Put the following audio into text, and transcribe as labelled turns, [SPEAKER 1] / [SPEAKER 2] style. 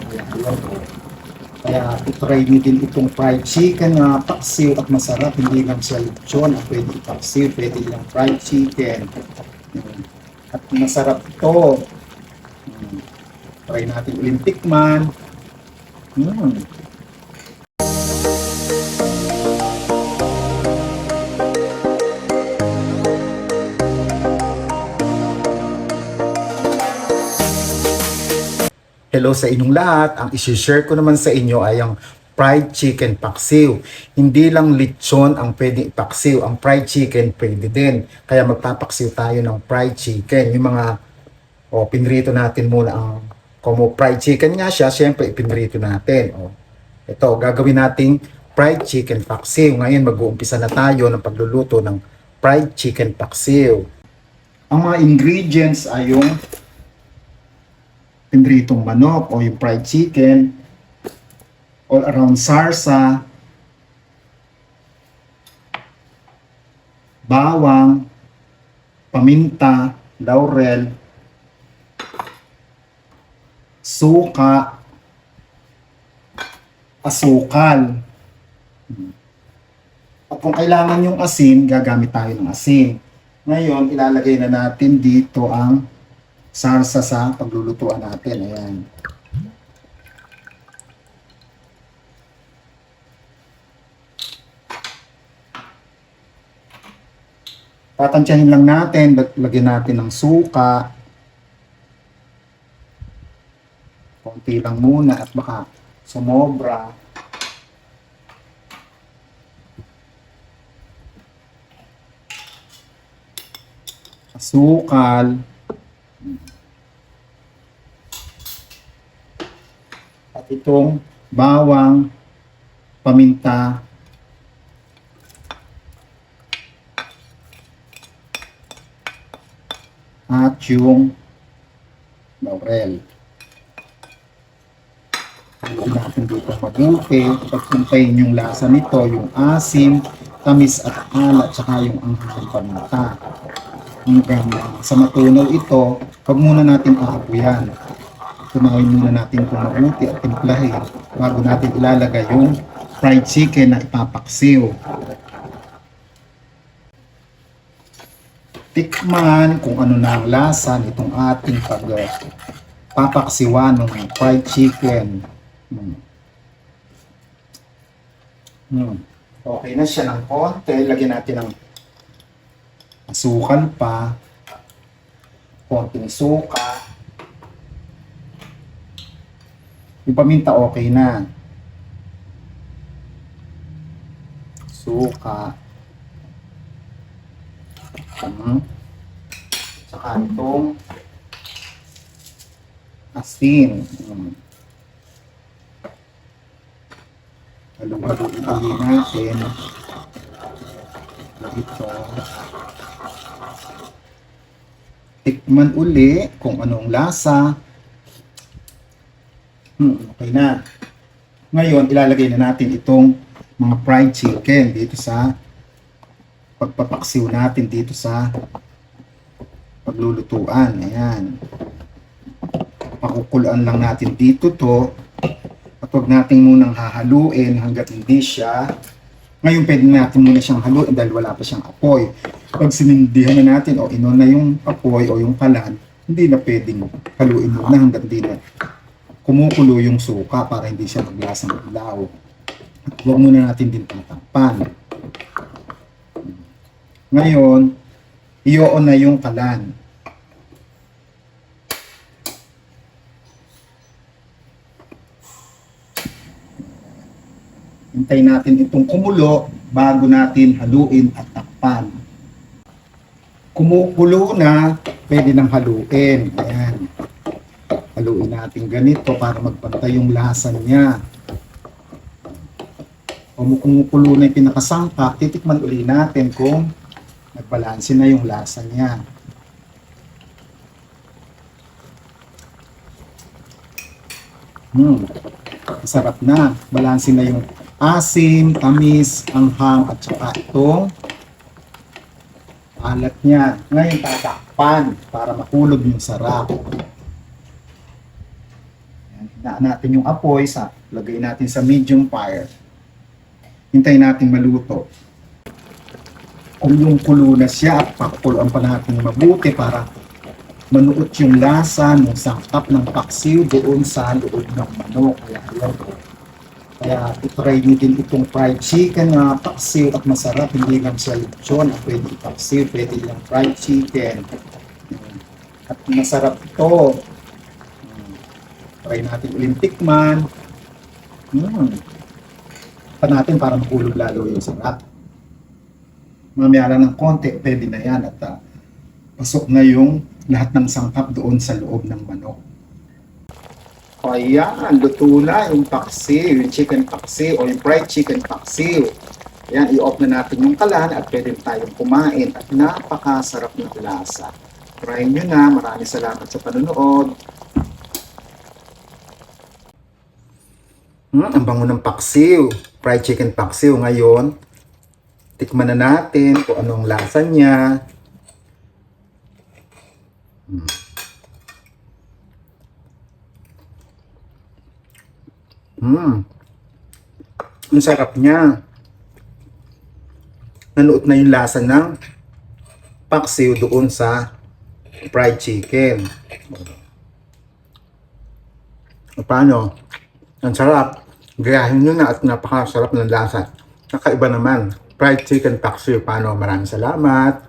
[SPEAKER 1] Ayan. Kaya itry nyo din itong fried chicken na paksiw at masarap. Hindi lang siya lechon. Pwede paksiw, pwede lang fried chicken. At masarap ito. Try natin ulit tikman. Hello sa inyong lahat. Ang isi-share ko naman sa inyo ay ang fried chicken paksiw. Hindi lang lechon ang pwedeng ipaksiw. Ang fried chicken pwede din. Kaya magpapaksiw tayo ng fried chicken. Yung mga, pinrito natin muna ang, kung fried chicken nga siya, syempre ipinrito natin. Ito, gagawin nating fried chicken paksiw. Ngayon mag-uumpisa na tayo ng pagluluto ng fried chicken paksiw. Ang mga ingredients ay yung pinritong manok o yung fried chicken, all around sarsa, bawang, paminta, laurel, suka, asukal. At kung kailangan yung asin, gagamit tayo ng asin. Ngayon, ilalagay na natin dito ang sarsa sa paglulutuan natin. Ayan. Tatansyahin lang natin, lagyan natin ng suka. Konti lang muna at baka sumobra. Asukal. At itong bawang, paminta, at yung laurel. Hindi natin dito mabuti. Pagpuntayin yung lasa nito, yung asim, tamis at alat, saka yung anghang paminta. Hanggang sa matunaw ito, huwag muna natin aapuyan. Tunawin muna natin kung mabuti at timplahin bago natin ilalagay yung fried chicken na ipapaksiw. Tikman kung ano na ang lasa nitong ating papaksiwan ng fried chicken. Okay na siya ng konti. Lagyan natin ng asukal pa, konting suka. Yung paminta okay na. Suka. Saka itong asin. Halong-halong ulit natin. Ito. Tikman uli kung anong lasa. Okay na. Ngayon, ilalagay na natin itong mga fried chicken dito sa pagpapaksiw natin dito sa paglulutuan. Ayan. Pakukuluan lang natin dito to. At huwag natin munang hahaluin hanggat hindi siya. Ngayon, pwede natin muna siyang haluin dahil wala pa siyang apoy. Pag sinindihan na natin o inon na yung apoy o yung kalan, hindi na pwedeng haluin muna hanggat hindi na kumukulo yung suka para hindi siya maglasang ilaw. At huwag muna natin din tatakpan. Ngayon, i-on na yung kalan. Hintayin natin itong kumulo bago natin haluin at takpan. Kumukulo na, pwede nang haluin. Ayan. Haluin natin ganito para magpantay yung lasa niya. Kung kumukulo na yung pinakasangka, titikman uli natin kung nagbalanse na yung lasa niya. Masarap na. Balanse na yung asim, tamis, anghang, at saka itong alat niya. Ngayon tatakpan para makulog yung sarap. Hinaan natin yung apoy, lagay natin sa medium fire. Hintayin natin maluto. Kulong-kulo na siya at pakuluan pa natin mabuti para manuot yung lasa ng sangkap ng paksiw doon sa loob ng manok. Kaya itry nyo din itong fried chicken na paksiw at masarap. Hindi lang siya lechon. Pwede paksiw, pwede lang fried chicken. At masarap ito. Try natin ulit tikman. Pa natin para makulog lalo yung sarap. Mamaya lang ng konti, pwede na yan. At pasok na yung lahat ng sangkap doon sa loob ng manok. Ayan, luto na yung paksiw, yung chicken paksiw o yung fried chicken paksiw. Ayan, i-off na natin yung kalan at pwede tayong kumain at napakasarap ng lasa. Try nyo na. Maraming salamat sa panonood. Ang bango ng paksiw, fried chicken paksiw. Ngayon, tikman na natin kung anong lasa niya. Ang sarap niya. Nanuot na yung lasa ng paksiw doon sa fried chicken. Paano? Ang sarap. Gayahin nyo na at napakasarap ng lasa. Nakaiba naman. Fried chicken paksiw. Paano? Maraming salamat.